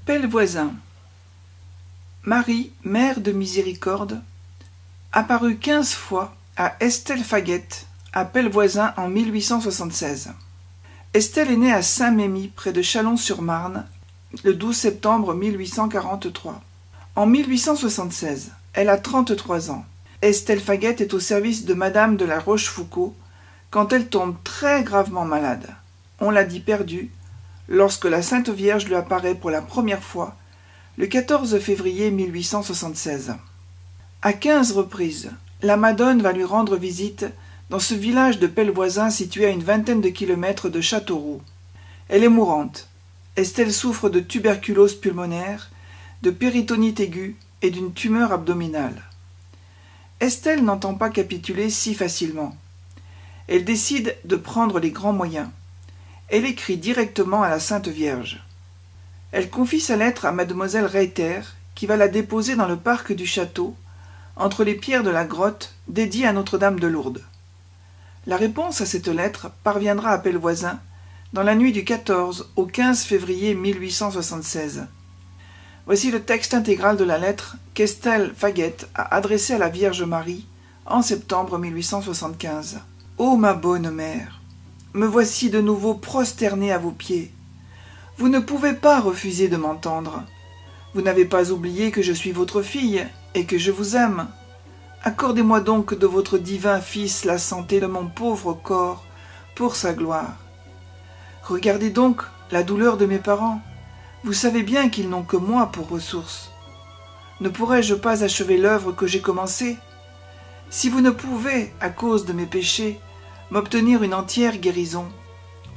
Pellevoisin. Marie, mère de miséricorde, apparut 15 fois à Estelle Faguet, à Pellevoisin en 1876. Estelle est née à Saint-Mémy, près de Chalon-sur-Marne, le 12 septembre 1843. En 1876, elle a 33 ans. Estelle Faguet est au service de Madame de la Rochefoucauld quand elle tombe très gravement malade. On l'a dit perdue lorsque la Sainte Vierge lui apparaît pour la première fois le 14 février 1876. À 15 reprises, la Madone va lui rendre visite dans ce village de Pellevoisin situé à une vingtaine de kilomètres de Châteauroux. Elle est mourante. Estelle souffre de tuberculose pulmonaire, de péritonite aiguë et d'une tumeur abdominale. Estelle n'entend pas capituler si facilement. Elle décide de prendre les grands moyens. Elle écrit directement à la Sainte Vierge. Elle confie sa lettre à mademoiselle Reiter, qui va la déposer dans le parc du château, entre les pierres de la grotte dédiée à Notre-Dame de Lourdes. La réponse à cette lettre parviendra à Pellevoisin dans la nuit du 14 au 15 février 1876. Voici le texte intégral de la lettre qu'Estelle Faguet a adressée à la Vierge Marie en septembre 1875. Ô ma bonne mère, me voici de nouveau prosternée à vos pieds. Vous ne pouvez pas refuser de m'entendre. Vous n'avez pas oublié que je suis votre fille et que je vous aime. Accordez-moi donc de votre divin Fils la santé de mon pauvre corps pour sa gloire. Regardez donc la douleur de mes parents. Vous savez bien qu'ils n'ont que moi pour ressource. Ne pourrais-je pas achever l'œuvre que j'ai commencée? Si vous ne pouvez, à cause de mes péchés, m'obtenir une entière guérison,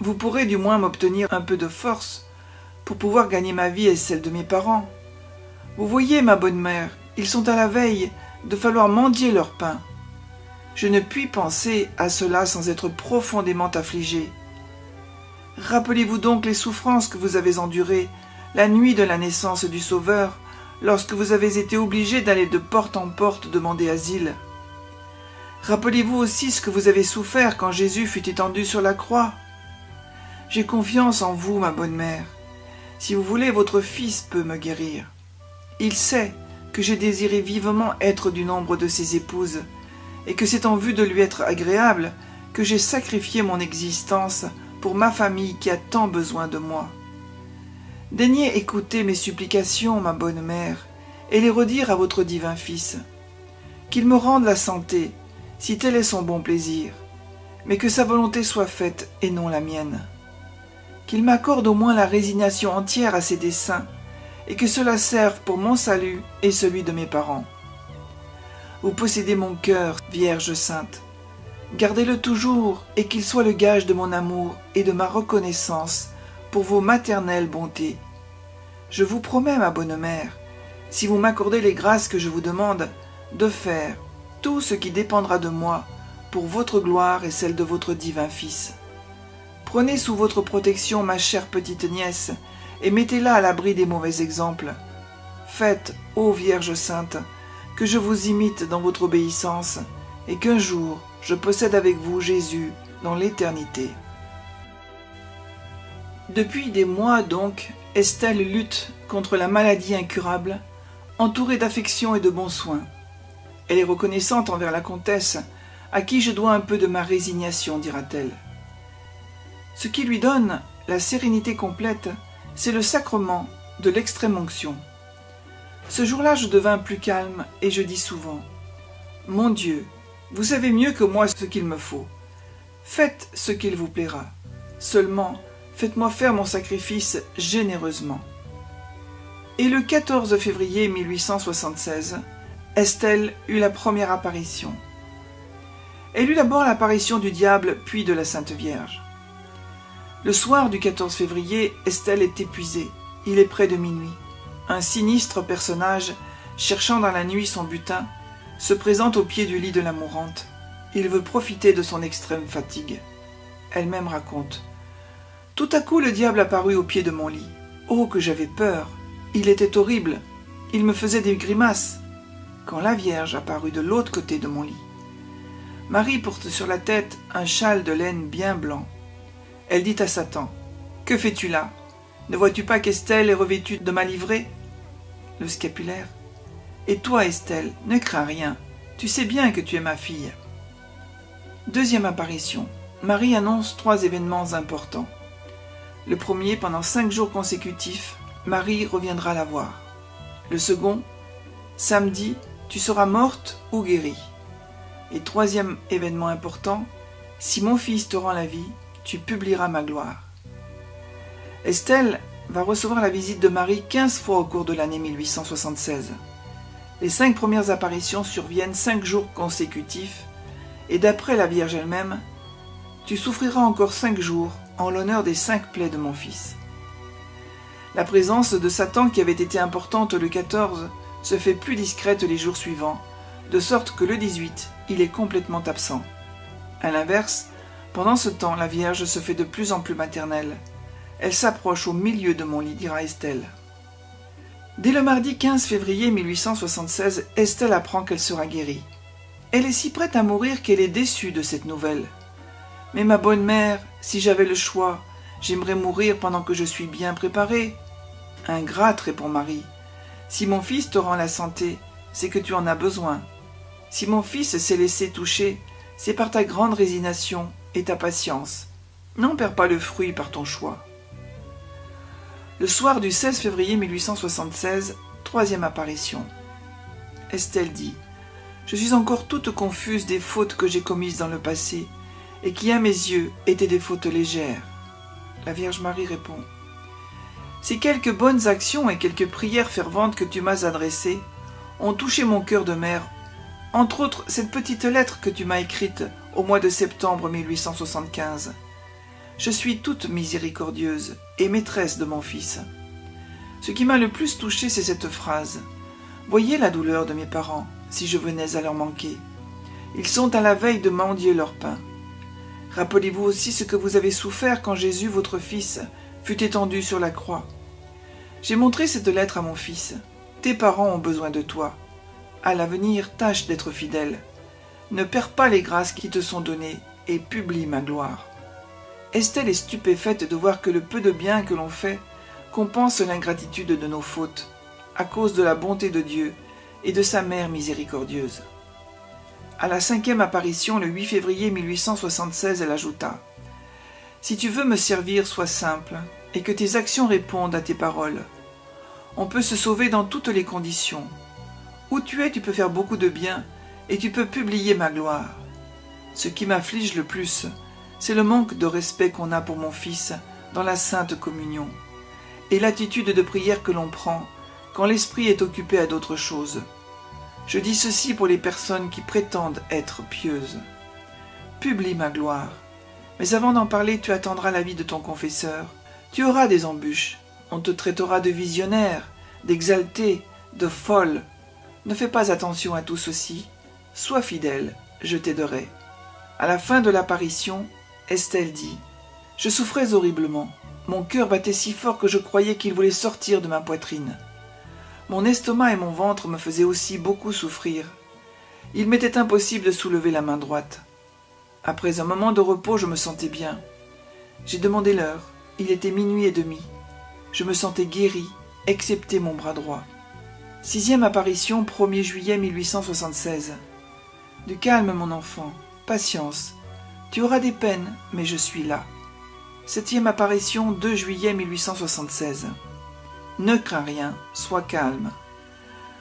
vous pourrez du moins m'obtenir un peu de force pour pouvoir gagner ma vie et celle de mes parents. Vous voyez, ma bonne mère, ils sont à la veille de falloir mendier leur pain. Je ne puis penser à cela sans être profondément affligée. Rappelez-vous donc les souffrances que vous avez endurées la nuit de la naissance du Sauveur, lorsque vous avez été obligé d'aller de porte en porte demander asile. Rappelez-vous aussi ce que vous avez souffert quand Jésus fut étendu sur la croix. J'ai confiance en vous, ma bonne mère. Si vous voulez, votre Fils peut me guérir. Il sait que j'ai désiré vivement être du nombre de ses épouses, et que c'est en vue de lui être agréable que j'ai sacrifié mon existence pour ma famille qui a tant besoin de moi. Daignez écouter mes supplications, ma bonne mère, et les redire à votre divin Fils. Qu'il me rende la santé, si tel est son bon plaisir, mais que sa volonté soit faite et non la mienne. Qu'il m'accorde au moins la résignation entière à ses desseins, et que cela serve pour mon salut et celui de mes parents. Vous possédez mon cœur, Vierge Sainte. Gardez-le toujours, et qu'il soit le gage de mon amour et de ma reconnaissance pour vos maternelles bontés. Je vous promets, ma bonne mère, si vous m'accordez les grâces que je vous demande, de faire tout ce qui dépendra de moi pour votre gloire et celle de votre divin Fils. Prenez sous votre protection ma chère petite nièce et mettez-la à l'abri des mauvais exemples. Faites, ô Vierge Sainte, que je vous imite dans votre obéissance et qu'un jour je possède avec vous Jésus dans l'éternité. Depuis des mois donc, Estelle lutte contre la maladie incurable, entourée d'affection et de bons soins. Elle est reconnaissante envers la comtesse, à qui je dois un peu de ma résignation, dira-t-elle. Ce qui lui donne la sérénité complète, c'est le sacrement de l'extrême-onction. Ce jour-là, je devins plus calme et je dis souvent « Mon Dieu, vous savez mieux que moi ce qu'il me faut. Faites ce qu'il vous plaira. Seulement, faites-moi faire mon sacrifice généreusement. » Et le 14 février 1876, Estelle eut la première apparition. Elle eut d'abord l'apparition du diable, puis de la Sainte Vierge. Le soir du 14 février, Estelle est épuisée. Il est près de minuit. Un sinistre personnage, cherchant dans la nuit son butin, se présente au pied du lit de la mourante. Il veut profiter de son extrême fatigue. Elle-même raconte. Tout à coup, le diable apparut au pied de mon lit. Oh, que j'avais peur! Il était horrible. Il me faisait des grimaces. Quand la Vierge apparut de l'autre côté de mon lit. Marie porte sur la tête un châle de laine bien blanc. Elle dit à Satan, « Que fais-tu là » Ne vois-tu pas qu'Estelle est revêtue de ma livrée ?» Le scapulaire. « Et toi, Estelle, ne crains rien. Tu sais bien que tu es ma fille. » Deuxième apparition. Marie annonce 3 événements importants. Le premier, pendant 5 jours consécutifs, Marie reviendra la voir. Le second, samedi, tu seras morte ou guérie. Et troisième événement important, si mon fils te rend la vie, tu publieras ma gloire. Estelle va recevoir la visite de Marie 15 fois au cours de l'année 1876. Les 5 premières apparitions surviennent 5 jours consécutifs, et d'après la Vierge elle-même, tu souffriras encore 5 jours en l'honneur des 5 plaies de mon fils. La présence de Satan, qui avait été importante le 14, se fait plus discrète les jours suivants, de sorte que le 18, il est complètement absent. À l'inverse, pendant ce temps, la Vierge se fait de plus en plus maternelle. Elle s'approche au milieu de mon lit, dira Estelle. Dès le mardi 15 février 1876, Estelle apprend qu'elle sera guérie. Elle est si prête à mourir qu'elle est déçue de cette nouvelle. « Mais ma bonne mère, si j'avais le choix, j'aimerais mourir pendant que je suis bien préparée. »« Ingrate, répond Marie. Si mon fils te rend la santé, c'est que tu en as besoin. Si mon fils s'est laissé toucher, c'est par ta grande résignation et ta patience. N'en perds pas le fruit par ton choix. » Le soir du 16 février 1876, 3e apparition. Estelle dit « Je suis encore toute confuse des fautes que j'ai commises dans le passé et qui, à mes yeux, étaient des fautes légères. » La Vierge Marie répond « Ces quelques bonnes actions et quelques prières ferventes que tu m'as adressées ont touché mon cœur de mère, entre autres cette petite lettre que tu m'as écrite au mois de septembre 1875. Je suis toute miséricordieuse et maîtresse de mon fils. Ce qui m'a le plus touchée, c'est cette phrase. Voyez la douleur de mes parents, si je venais à leur manquer. Ils sont à la veille de mendier leur pain. Rappelez-vous aussi ce que vous avez souffert quand Jésus, votre fils, fut étendu sur la croix. J'ai montré cette lettre à mon fils. Tes parents ont besoin de toi. À l'avenir, tâche d'être fidèle. Ne perds pas les grâces qui te sont données et publie ma gloire. » Estelle est stupéfaite de voir que le peu de bien que l'on fait compense l'ingratitude de nos fautes, à cause de la bonté de Dieu et de sa mère miséricordieuse. À la 5e apparition, le 8 février 1876, elle ajouta « Si tu veux me servir, sois simple, et que tes actions répondent à tes paroles. On peut se sauver dans toutes les conditions. Où tu es, tu peux faire beaucoup de bien, et tu peux publier ma gloire. Ce qui m'afflige le plus, c'est le manque de respect qu'on a pour mon fils dans la Sainte Communion, et l'attitude de prière que l'on prend quand l'esprit est occupé à d'autres choses. Je dis ceci pour les personnes qui prétendent être pieuses. Publie ma gloire, mais avant d'en parler, tu attendras l'avis de ton confesseur. Tu auras des embûches, on te traitera de visionnaire, d'exalté, de folle. Ne fais pas attention à tout ceci, sois fidèle, je t'aiderai. » À la fin de l'apparition, Estelle dit « Je souffrais horriblement. Mon cœur battait si fort que je croyais qu'il voulait sortir de ma poitrine. Mon estomac et mon ventre me faisaient aussi beaucoup souffrir. Il m'était impossible de soulever la main droite. Après un moment de repos, je me sentais bien. J'ai demandé l'heure. Il était 00h30. Je me sentais guérie, excepté mon bras droit. 6e apparition, 1er juillet 1876. Du calme, mon enfant. Patience. Tu auras des peines, mais je suis là. 7e apparition, 2 juillet 1876. Ne crains rien, sois calme.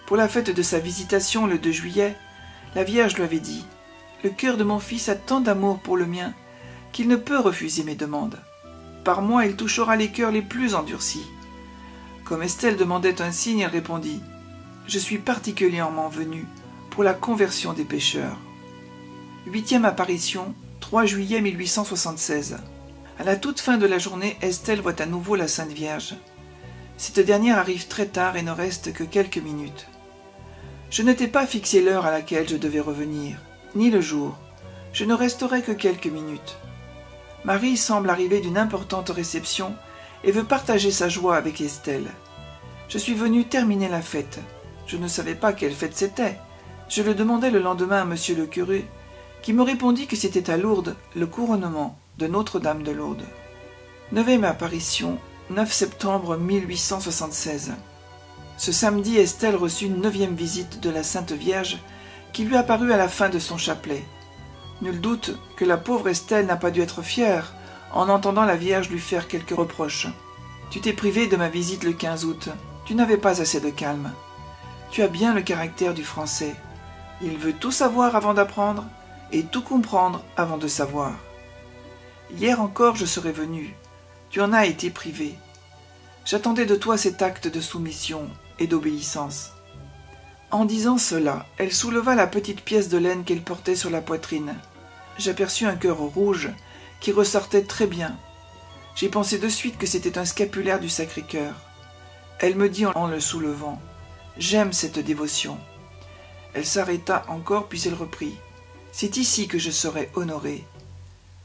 Pour la fête de sa visitation le 2 juillet, la Vierge lui avait dit « Le cœur de mon fils a tant d'amour pour le mien qu'il ne peut refuser mes demandes. Par moi, il touchera les cœurs les plus endurcis. » Comme Estelle demandait un signe, elle répondit « Je suis particulièrement venue pour la conversion des pécheurs. » 8e apparition, 3 juillet 1876. À la toute fin de la journée, Estelle voit à nouveau la Sainte Vierge. Cette dernière arrive très tard et ne reste que quelques minutes. Je n'étais pas fixé l'heure à laquelle je devais revenir, ni le jour. Je ne resterai que quelques minutes. Marie semble arriver d'une importante réception et veut partager sa joie avec Estelle. Je suis venue terminer la fête. Je ne savais pas quelle fête c'était. Je le demandai le lendemain à monsieur le curé, qui me répondit que c'était à Lourdes le couronnement de Notre-Dame de Lourdes. 9e apparition, 9 septembre 1876. Ce samedi, Estelle reçut une 9e visite de la Sainte Vierge qui lui apparut à la fin de son chapelet. Nul doute que la pauvre Estelle n'a pas dû être fière en entendant la Vierge lui faire quelques reproches. Tu t'es privée de ma visite le 15 août. Tu n'avais pas assez de calme. Tu as bien le caractère du Français. Il veut tout savoir avant d'apprendre et tout comprendre avant de savoir. Hier encore je serais venu. Tu en as été privé. J'attendais de toi cet acte de soumission et d'obéissance. En disant cela, elle souleva la petite pièce de laine qu'elle portait sur la poitrine. J'aperçus un cœur rouge qui ressortait très bien. J'ai pensé de suite que c'était un scapulaire du Sacré-Cœur. Elle me dit en le soulevant « J'aime cette dévotion ». Elle s'arrêta encore puis elle reprit « C'est ici que je serai honorée.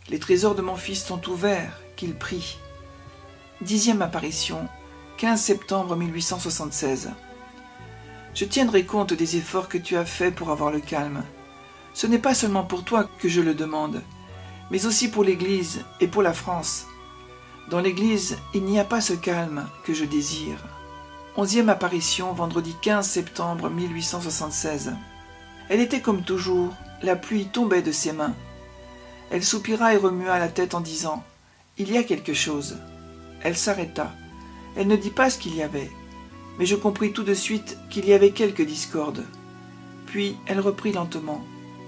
Les trésors de mon fils sont ouverts, qu'il prie. » 10e apparition, 15 septembre 1876. Je tiendrai compte des efforts que tu as faits pour avoir le calme. Ce n'est pas seulement pour toi que je le demande, mais aussi pour l'Église et pour la France. Dans l'Église, il n'y a pas ce calme que je désire. 11e apparition, vendredi 15 septembre 1876. Elle était comme toujours, la pluie tombait de ses mains. Elle soupira et remua la tête en disant « Il y a quelque chose ». Elle s'arrêta. Elle ne dit pas ce qu'il y avait, mais je compris tout de suite qu'il y avait quelque discorde. Puis elle reprit lentement,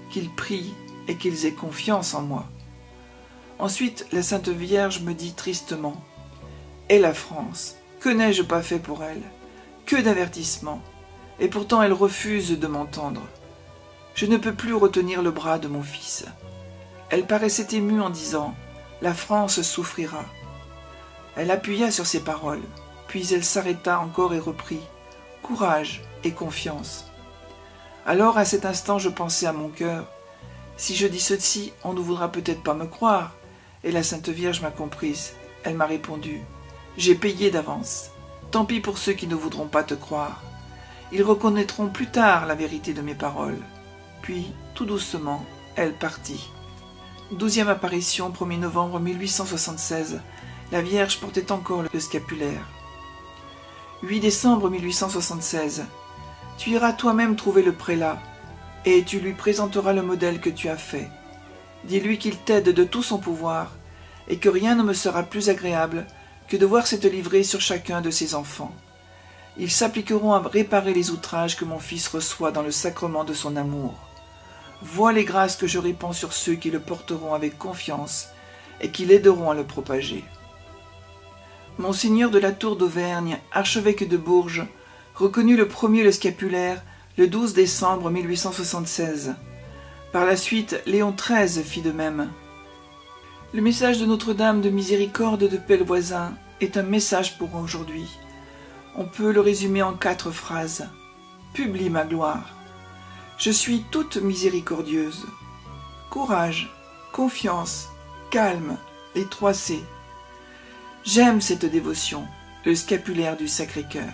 qu'ils prient et qu'ils aient confiance en moi. Ensuite, la Sainte Vierge me dit tristement « Et la France, que n'ai-je pas fait pour elle? Que d'avertissements! Et pourtant elle refuse de m'entendre. Je ne peux plus retenir le bras de mon fils. » Elle paraissait émue en disant « La France souffrira. » Elle appuya sur ces paroles, puis elle s'arrêta encore et reprit « Courage et confiance. » Alors à cet instant je pensais à mon cœur « Si je dis ceci, on ne voudra peut-être pas me croire. » Et la Sainte Vierge m'a comprise. Elle m'a répondu « J'ai payé d'avance. Tant pis pour ceux qui ne voudront pas te croire. Ils reconnaîtront plus tard la vérité de mes paroles. » Puis, tout doucement, elle partit. 12e apparition, 1er novembre 1876. La Vierge portait encore le scapulaire. 8 décembre 1876. Tu iras toi-même trouver le prélat, et tu lui présenteras le modèle que tu as fait. Dis-lui qu'il t'aide de tout son pouvoir, et que rien ne me sera plus agréable que de voir cette livrée sur chacun de ses enfants. Ils s'appliqueront à réparer les outrages que mon fils reçoit dans le sacrement de son amour. Vois les grâces que je répands sur ceux qui le porteront avec confiance et qui l'aideront à le propager. Monseigneur de la Tour d'Auvergne, archevêque de Bourges, reconnut le premier le scapulaire le 12 décembre 1876. Par la suite, Léon XIII fit de même. Le message de Notre-Dame de Miséricorde de Pellevoisin est un message pour aujourd'hui. On peut le résumer en 4 phrases. Publie ma gloire. Je suis toute miséricordieuse. Courage, confiance, calme, les 3 C. J'aime cette dévotion, le scapulaire du Sacré-Cœur.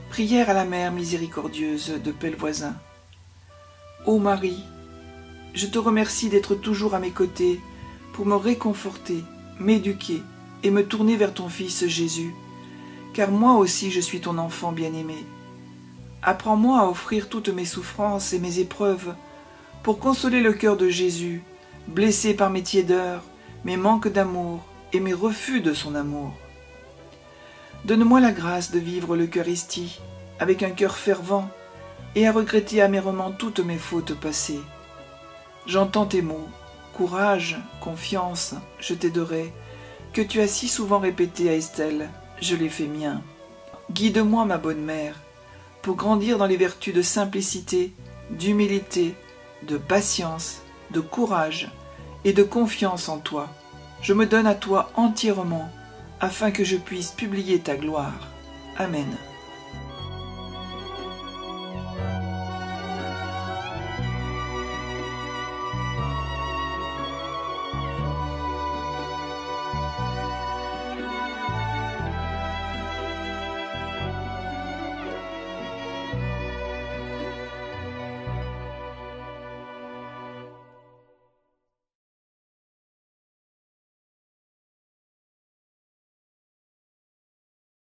Prière à la Mère miséricordieuse de Pellevoisin. Ô Marie, je te remercie d'être toujours à mes côtés pour me réconforter, m'éduquer et me tourner vers ton Fils Jésus, car moi aussi je suis ton enfant bien-aimé. Apprends-moi à offrir toutes mes souffrances et mes épreuves pour consoler le cœur de Jésus, blessé par mes tiédeurs, mes manques d'amour et mes refus de son amour. Donne-moi la grâce de vivre l'Eucharistie avec un cœur fervent et à regretter amèrement toutes mes fautes passées. J'entends tes mots, courage, confiance, je t'aiderai, que tu as si souvent répété à Estelle, je les fais miens. Guide-moi, ma bonne mère, pour grandir dans les vertus de simplicité, d'humilité, de patience, de courage et de confiance en toi. Je me donne à toi entièrement, afin que je puisse publier ta gloire. Amen.